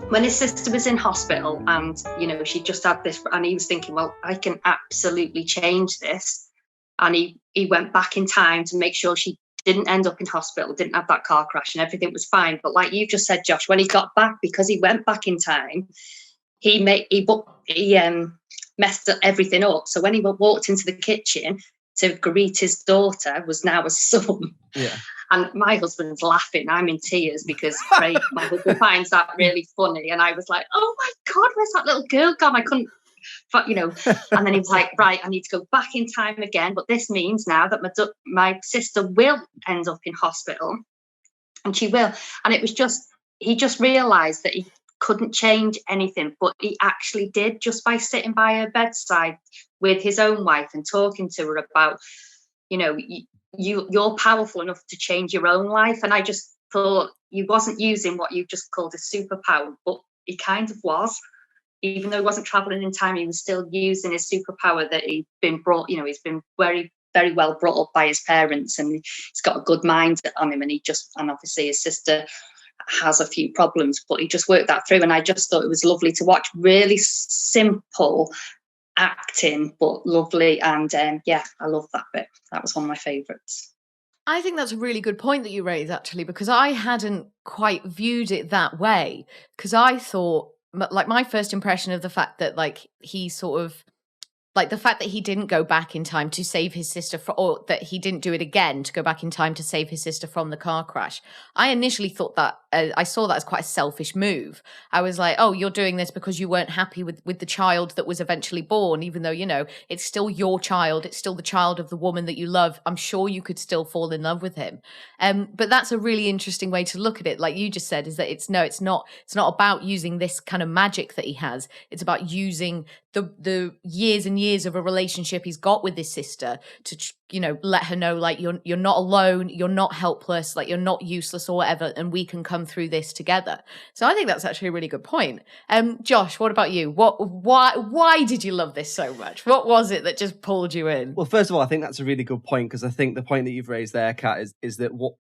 when his sister was in hospital and, she just had this, and he was thinking, well, I can absolutely change this. And he went back in time to make sure she didn't end up in hospital, didn't have that car crash, and everything was fine. But like you just said, Josh, when he got back, because he went back in time, he messed everything up. So when he walked into the kitchen to greet his daughter, was now a son. Yeah. And my husband's laughing. I'm in tears because Craig, my husband, finds that really funny. And I was like, oh my God, where's that little girl gone? I couldn't, and then he was like, right, I need to go back in time again. But this means now that my sister will end up in hospital, and she will. And it was he just realised that he couldn't change anything, but he actually did, just by sitting by her bedside with his own wife and talking to her about, you're powerful enough to change your own life. And I just thought he wasn't using what you just called a superpower, but he kind of was. Even though he wasn't traveling in time, he was still using his superpower that he'd been brought, he's been very, very well brought up by his parents, and he's got a good mind on him. And obviously his sister has a few problems, but he just worked that through. And I just thought it was lovely to watch. Really simple acting, but lovely. And I love that bit. That was one of my favourites. I think that's a really good point that you raise, actually, because I hadn't quite viewed it that way. Because I thought, like, my first impression of the fact that, like, he sort of, like, the fact that he didn't go back in time to save his sister, or that he didn't do it again to go back in time to save his sister from the car crash. I initially thought that, I saw that as quite a selfish move. I was like, oh, you're doing this because you weren't happy with the child that was eventually born, even though, it's still your child. It's still the child of the woman that you love. I'm sure you could still fall in love with him. But that's a really interesting way to look at it. Like you just said, is that it's not about using this kind of magic that he has. It's about using the years and years of a relationship he's got with his sister to, let her know, like, you're not alone, you're not helpless, like, you're not useless or whatever, and we can come through this together. So I think that's actually a really good point. Josh, what about you? Why did you love this so much? What was it that just pulled you in? Well, first of all, I think that's a really good point, because I think the point that you've raised there, Kat, is that what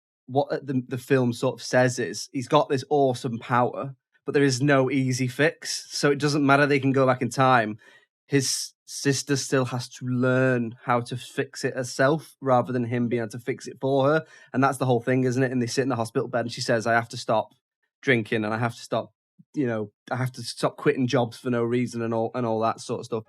the film sort of says is he's got this awesome power, but there is no easy fix. So it doesn't matter, they can go back in time. His sister still has to learn how to fix it herself, rather than him being able to fix it for her. And that's the whole thing, isn't it? And they sit in the hospital bed and she says, I have to stop drinking, and I have to stop, I have to stop quitting jobs for no reason, and all that sort of stuff.